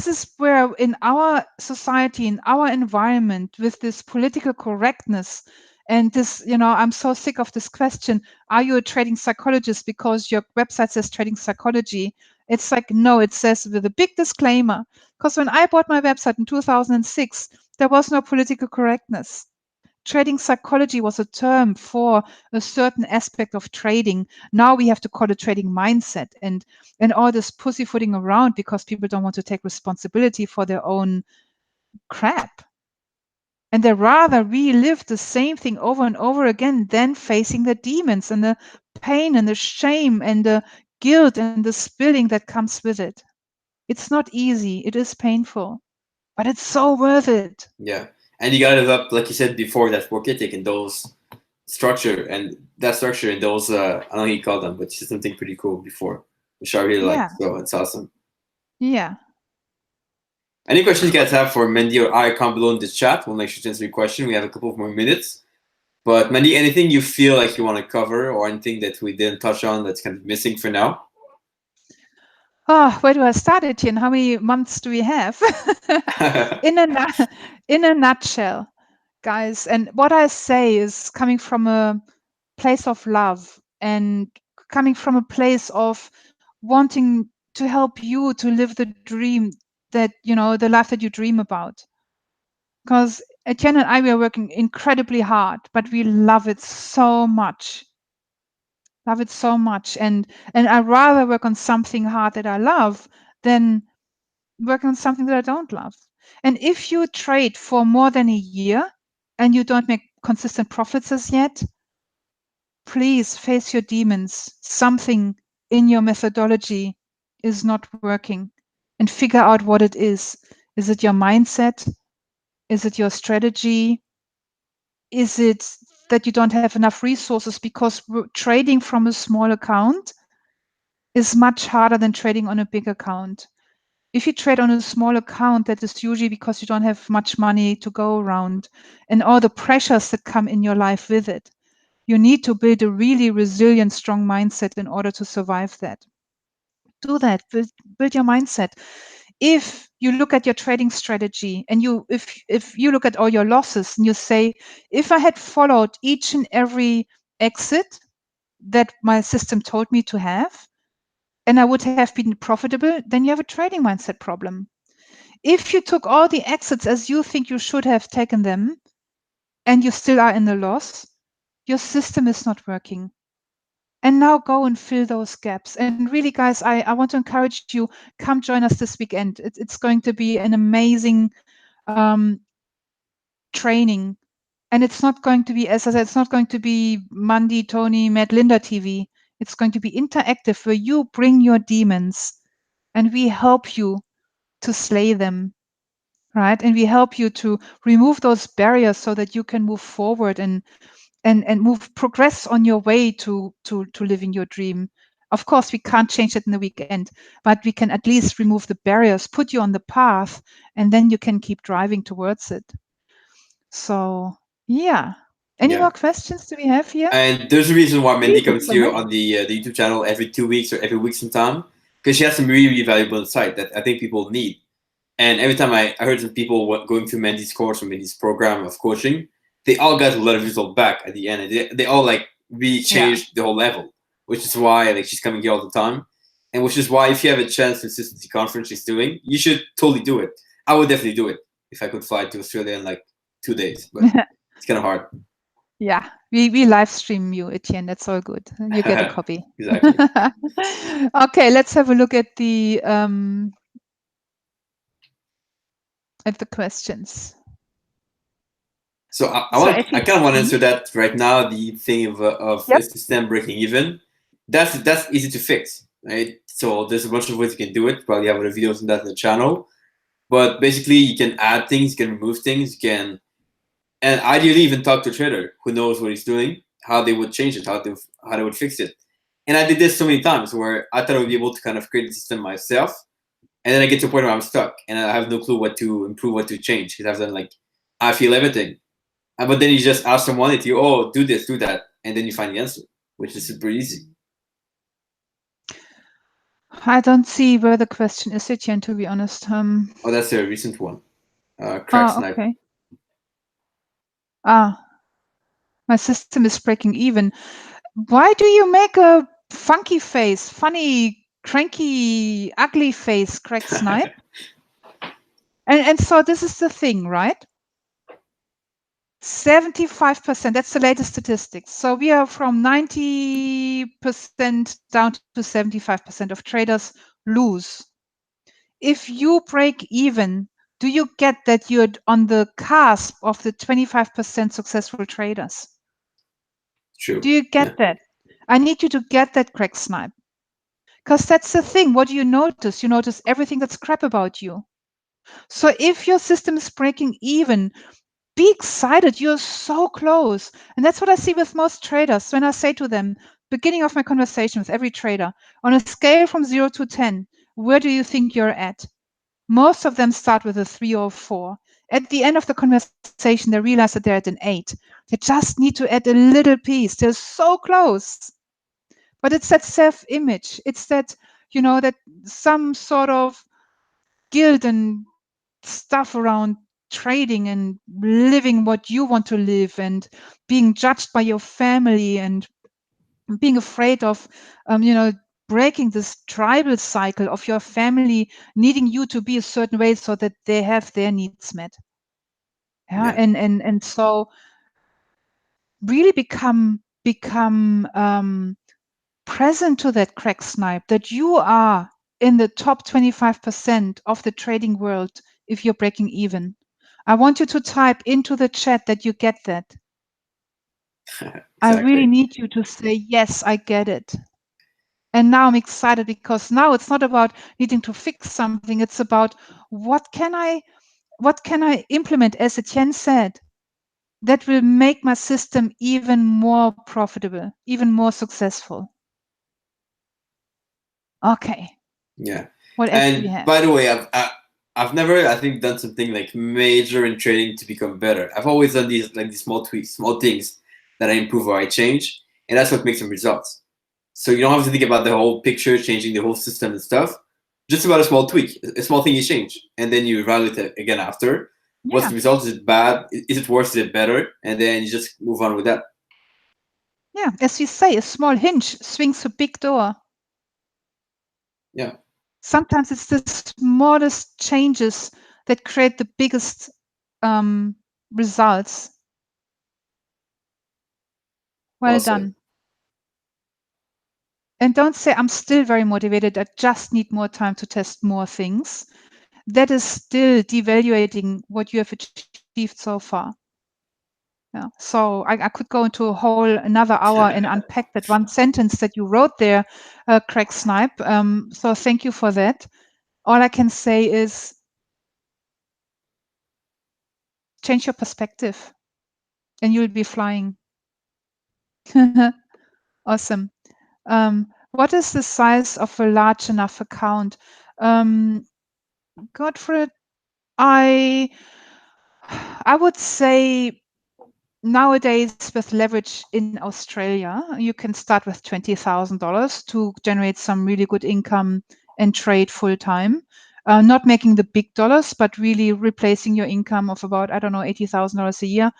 is where in our society, in our environment, with this political correctness and this, I'm so sick of this question, are you a trading psychologist because your website says trading psychology? It's like, no, it says with a big disclaimer. Because when I bought my website in 2006, there was no political correctness. Trading psychology was a term for a certain aspect of trading. Now we have to call it trading mindset, and all this pussyfooting around because people don't want to take responsibility for their own crap. And they rather relive the same thing over and over again than facing the demons and the pain and the shame and the guilt and the spilling that comes with it. It's not easy. It is painful, but it's so worth it. Yeah. And you gotta develop, like you said before, that work ethic and those structure and those I don't know how you call them, but you said something pretty cool before, which I really like. So it's awesome. Yeah. Any questions you guys have for Mandi or I, comment below in the chat. We'll make sure to answer your question. We have a couple of more minutes. But Mandi, anything you feel like you want to cover or anything that we didn't touch on that's kind of missing for now? Oh, where do I start, Etienne? How many months do we have? in a nutshell, guys, and what I say is coming from a place of love and coming from a place of wanting to help you to live the dream that, the life that you dream about. Because Etienne and I, we are working incredibly hard, but we love it so much. Love it so much. And I'd rather work on something hard that I love than work on something that I don't love. And if you trade for more than a year and you don't make consistent profits as yet, please face your demons. Something in your methodology is not working, and figure out what it is. Is it your mindset? Is it your strategy? Is it that you don't have enough resources? Because trading from a small account is much harder than trading on a big account. If you trade on a small account, that is usually because you don't have much money to go around and all the pressures that come in your life with it. You need to build a really resilient, strong mindset in order to survive that. Do that. Build your mindset. If you look at your trading strategy and if you look at all your losses and you say, if I had followed each and every exit that my system told me to have, and I would have been profitable, then you have a trading mindset problem. If you took all the exits as you think you should have taken them, and you still are in the loss, your system is not working. And now go and fill those gaps. And really, guys, I want to encourage you, come join us this weekend. It's going to be an amazing training And it's not going to be, as I said, it's not going to be Mandi, Tony, Matt, Linda TV. It's going to be interactive, where you bring your demons and we help you to slay them, right? And we help you to remove those barriers so that you can move forward and progress on your way to living your dream. Of course, we can't change it in the weekend, but we can at least remove the barriers, put you on the path, and then you can keep driving towards it. So, yeah. Any more questions do we have here? And there's a reason why Mandi comes here on the YouTube channel every 2 weeks or every week sometime, because she has some really, really valuable insight that I think people need. And every time I heard some people going through Mandi's course or Mandi's program of coaching, they all got a lot of result back at the end. And they all like really changed the whole level, which is why like she's coming here all the time. And which is why if you have a chance to assist the conference she's doing, you should totally do it. I would definitely do it if I could fly to Australia in like 2 days, but it's kind of hard. Yeah, we live stream you, Etienne. That's all good. You get a copy. Exactly. Okay, let's have a look at the questions. So I kind of want to answer that right now. The thing of is the stem breaking even? That's easy to fix, right? So there's a bunch of ways you can do it. Probably have other videos on that in the channel. But basically, you can add things, you can remove things, you can, and ideally even talk to a trader who knows what he's doing, how they would change it, how they would fix it. And I did this so many times where I thought I would be able to kind of create the system myself, and then I get to a point where I'm stuck and I have no clue what to improve, what to change, because I've done like I feel everything. But then you just ask someone if you, oh, do this, do that, and then you find the answer, which is super easy. I don't see where the question is, Etienne, to be honest. Oh, that's a recent one. Snipe. Okay. My system is breaking even. Why do you make a funky face, funny, cranky, ugly face, Crack Snipe? and so this is the thing, right? 75%, that's the latest statistics. So we are from 90% down to 75% of traders lose. If you break even, do you get that you're on the cusp of the 25% successful traders? True. Do you get that? I need you to get that, Crack Snipe. Because that's the thing. What do you notice? You notice everything that's crap about you. So if your system is breaking even, be excited. You're so close. And that's what I see with most traders. When I say to them, beginning of my conversation with every trader, on a scale from 0 to 10, where do you think you're at? Most of them start with a 3 or 4. At the end of the conversation, they realize that they're at an 8. They just need to add a little piece. They're so close. But it's that self-image. It's that, that some sort of guilt and stuff around trading and living what you want to live and being judged by your family and being afraid of, breaking this tribal cycle of your family needing you to be a certain way so that they have their needs met. And so really become present to that, Crack Snipe, that you are in the top 25% of the trading world if you're breaking even. I want you to type into the chat that you get that. Exactly. I really need you to say, yes, I get it. And now I'm excited because now it's not about needing to fix something. It's about what can I implement, as Etienne said, that will make my system even more profitable, even more successful. Okay. Yeah. What else do we have? By the way, I've never, I think, done something like major in trading to become better. I've always done these small tweaks, small things that I improve or I change, and that's what makes some results. So you don't have to think about the whole picture, changing the whole system and stuff. Just about a small tweak, a small thing you change, and then you evaluate it again after. Yeah. What's the result? Is it bad? Is it worse? Is it better? And then you just move on with that. Yeah, as we say, a small hinge swings a big door. Yeah. Sometimes it's the smallest changes that create the biggest results. Well done. And don't say, I'm still very motivated. I just need more time to test more things. That is still devaluating what you have achieved so far. Yeah. So I could go into a whole another hour and unpack that one sentence that you wrote there, Craig Snipe. So thank you for that. All I can say is change your perspective and you'll be flying. Awesome. What is the size of a large enough account? Gottfried, I would say nowadays with leverage in Australia, you can start with $20,000 to generate some really good income and trade full time. Not making the big dollars, but really replacing your income of about, I don't know, $80,000 a year.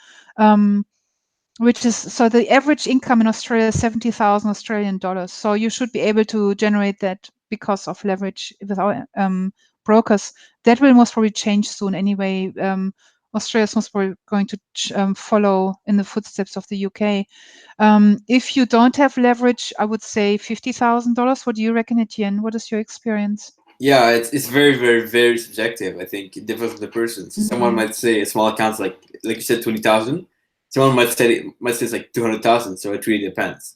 Which is, so the average income in Australia is 70,000 Australian dollars. So you should be able to generate that because of leverage with our brokers. That will most probably change soon anyway. Australia is most probably going to follow in the footsteps of the UK. If you don't have leverage, I would say $50,000. What do you reckon, Etienne? What is your experience? Yeah, it's very, very, very subjective. I think it differs from the person. So someone might say a small account's like you said, 20,000. Someone might say it's like 200,000. So it really depends.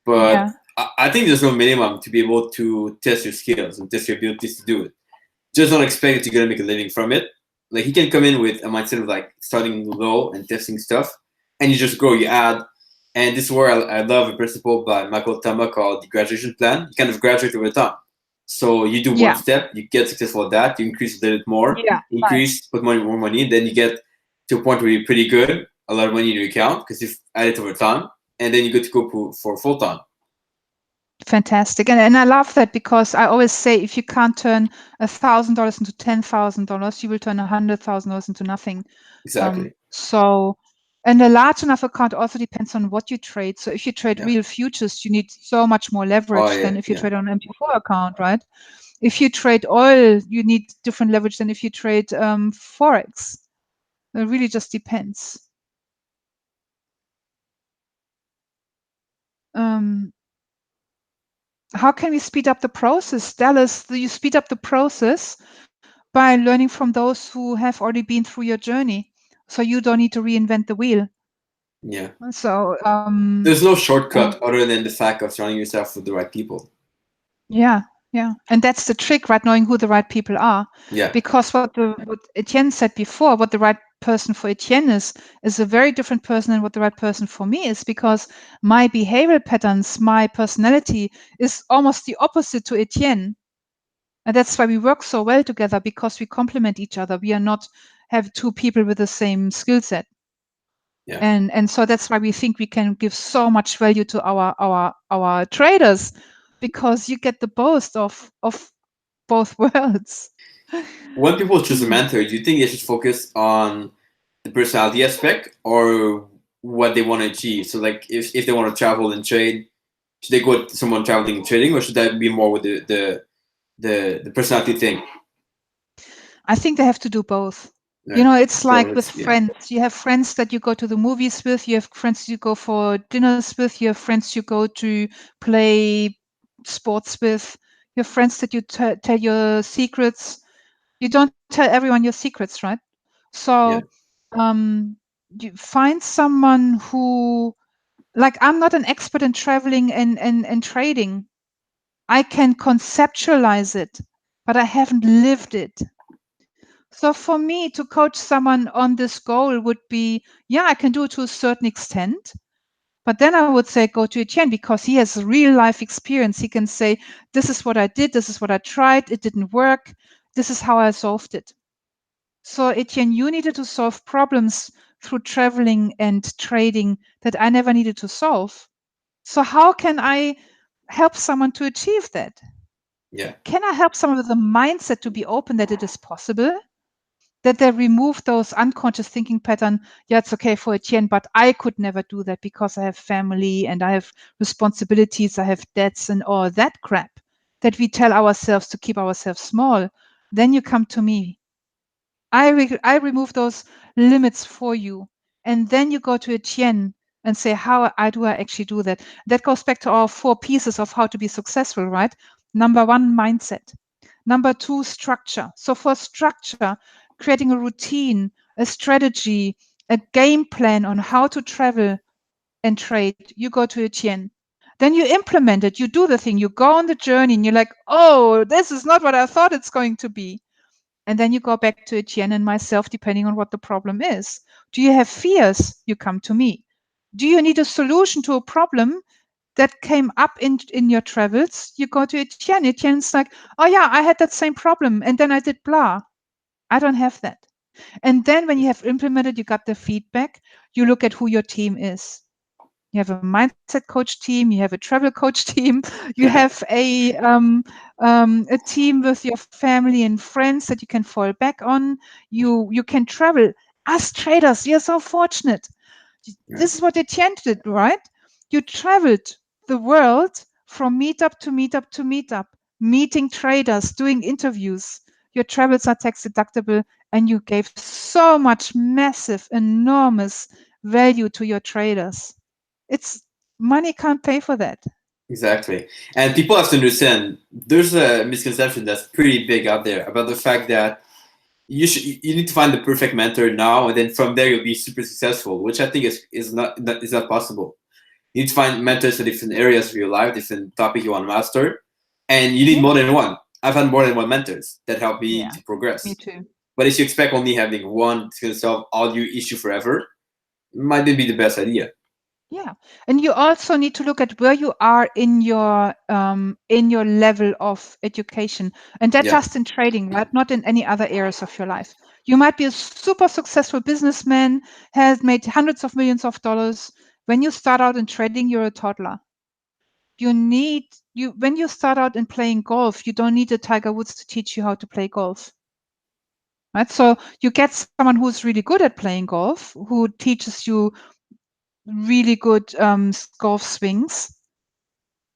But Yeah. I think there's no minimum to be able to test your skills and test your abilities to do it. Just don't expect that you're gonna make a living from it. Like you can come in with a mindset of like starting low and testing stuff, and you just grow. You add, and this is where I love a principle by Michael Tama called the graduation plan. You kind of graduate over time. So you do one Yeah. step, you get successful at that, you increase a little bit more, Yeah. Nice. put more money, then you get to a point where you're pretty good, a lot of money in your account because you've added over time, and then you get to go for full time. Fantastic. And I love that because I always say if you can't turn $1,000 into $10,000, you will turn $100,000 into nothing. Exactly. And a large enough account also depends on what you trade. So if you trade Yeah. real futures, you need so much more leverage than if you trade on an MT4 account, right? If you trade oil, you need different leverage than if you trade Forex. It really just depends. How can we speed up the process? Dallas, do you speed up the process by learning from those who have already been through your journey, so you don't need to reinvent the wheel? Yeah. So there's no shortcut other than the fact of surrounding yourself with the right people. Yeah, and that's the trick, right? Knowing who the right people are. Yeah. Because what Etienne said before, what the right person for Etienne is a very different person than what the right person for me is, because my behavioral patterns, my personality is almost the opposite to Etienne. And that's why we work so well together, because we complement each other. We are not have two people with the same skill set. Yeah. And so that's why we think we can give so much value to our traders, because you get the boast of both worlds. When people choose a mentor, do you think they should focus on the personality aspect or what they want to achieve? So like if they want to travel and trade, should they go with someone traveling and trading, or should that be more with the personality thing? I think they have to do both. Right. You know, it's So like with friends. You have friends that you go to the movies with, you have friends you go for dinners with, you have friends you go to play sports with, you have friends that you tell your secrets. You don't tell everyone your secrets, right? So you find someone who, like, I'm not an expert in traveling and trading. I can conceptualize it, but I haven't lived it. So for me to coach someone on this goal would be, yeah, I can do it to a certain extent. But then I would say go to Etienne, because he has real life experience. He can say, this is what I did, this is what I tried, it didn't work, this is how I solved it. So Etienne, you needed to solve problems through traveling and trading that I never needed to solve. So how can I help someone to achieve that? Yeah. Can I help someone with a mindset to be open that it is possible? That they remove those unconscious thinking pattern. Yeah, it's okay for Etienne, but I could never do that because I have family and I have responsibilities, I have debts and all that crap that we tell ourselves to keep ourselves small. Then you come to me. I remove those limits for you. And then you go to Etienne and say, how do I actually do that? That goes back to our 4 pieces of how to be successful, right? Number 1, mindset. Number 2, structure. So for structure, creating a routine, a strategy, a game plan on how to travel and trade, you go to Etienne. Then you implement it, you do the thing, you go on the journey, and you're like, oh, this is not what I thought it's going to be. And then you go back to Etienne and myself, depending on what the problem is. Do you have fears? You come to me. Do you need a solution to a problem that came up in your travels? You go to Etienne. Etienne's like, oh yeah, I had that same problem, and then I did blah. I don't have that. And then when you have implemented, you got the feedback, you look at who your team is. You have a mindset coach team, you have a travel coach team, you have a team with your family and friends that you can fall back on. You can travel. Us traders, we are so fortunate. This is what Etienne did, right? You traveled the world from meetup to meetup to meetup, meeting traders, doing interviews. Your travels are tax deductible, and you gave so much massive, enormous value to your traders. It's money can't pay for that. Exactly. And people have to understand there's a misconception that's pretty big out there about the fact that you need to find the perfect mentor now, and then from there you'll be super successful, which I think is not possible. You need to find mentors for different areas of your life, different topic you want to master, and you need Yeah. more than one. I've had more than one mentors that help me Yeah, to progress. me too. But if you expect only having one that's going to solve all your issue forever, it might not be the best idea. Yeah, and you also need to look at where you are in your level of education, and that's Yeah, just in trading, right? Not in any other areas of your life. You might be a super successful businessman, has made hundreds of millions of dollars. When you start out in trading, you're a toddler. When you start out in playing golf, you don't need a Tiger Woods to teach you how to play golf. Right? So you get someone who's really good at playing golf, who teaches you really good golf swings,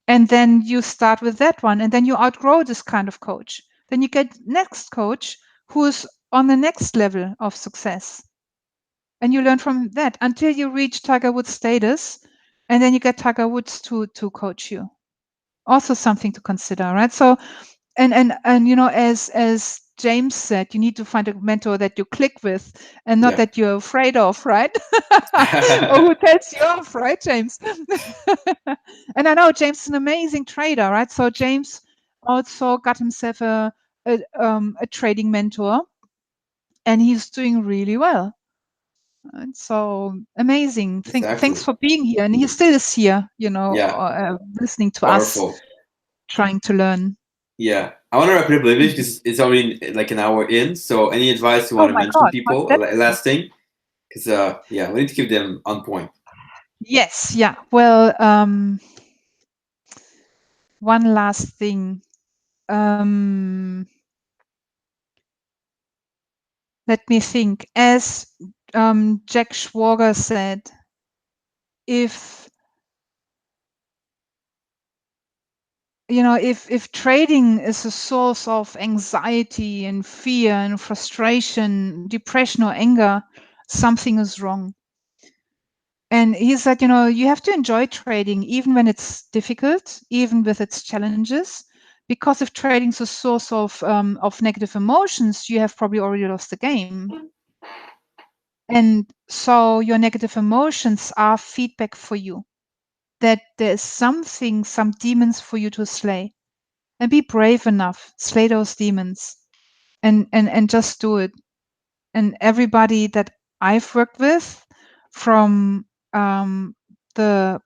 and then you start with that one, and then you outgrow this kind of coach. Then you get next coach who's on the next level of success, and you learn from that until you reach Tiger Woods status, and then you get Tiger Woods to coach you. Also something to consider, right? So and as James said, you need to find a mentor that you click with and not yeah. that you're afraid of, right? Or who tells you off, right, James? And I know James is an amazing trader, right? So James also got himself a trading mentor, and he's doing really well. And so amazing. Thanks Exactly. for being here. And he still is here, Yeah, listening to us, powerful. trying to learn. Yeah, I want to wrap it up a little bit Thank you. because it's already like an hour in. So, any advice you Oh want to my mention, God, what's people? that? Last thing, because yeah, we need to keep them on point. Yes, yeah. Well, one last thing. Let me think. As Jack Schwager said, if if trading is a source of anxiety and fear and frustration, depression or anger, something is wrong. And he said, you have to enjoy trading even when it's difficult, even with its challenges, because if trading is a source of negative emotions, you have probably already lost the game. And so your negative emotions are feedback for you that there's some demons for you to slay. And be brave enough, slay those demons, and just do it. And everybody that I've worked with, from the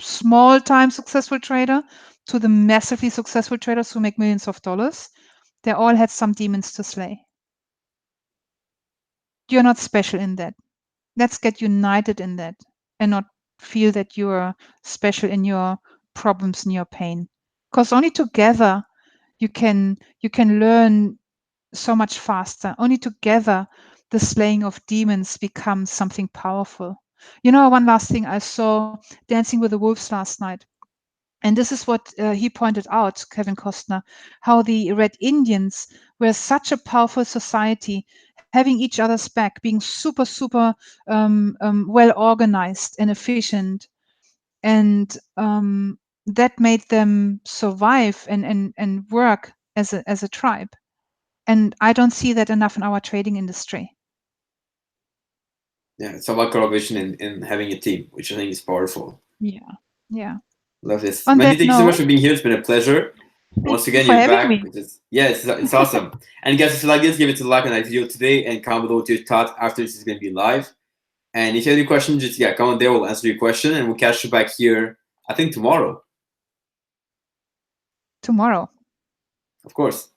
small time successful trader to the massively successful traders who make millions of dollars, they all had some demons to slay. You're not special in that. Let's get united in that, and not feel that you're special in your problems and your pain. Because only together you can learn so much faster. Only together the slaying of demons becomes something powerful. One last thing, I saw Dancing with the Wolves last night. And this is what he pointed out, Kevin Costner, how the Red Indians were such a powerful society, having each other's back, being super, super well organized and efficient. And that made them survive and work as a, tribe. And I don't see that enough in our trading industry. Yeah, it's about collaboration and having a team, which I think is powerful. Yeah. Love this. On Mandi, that thank you so much note, for being here. It's been a pleasure. thank Once you again, for you're having back, me. which is it's awesome. And guys, if you like this, give it a like on that video today and comment below what your thoughts after this is going to be live. And if you have any questions, just comment there. We'll answer your question, and we'll catch you back here. I think tomorrow. Tomorrow. Of course.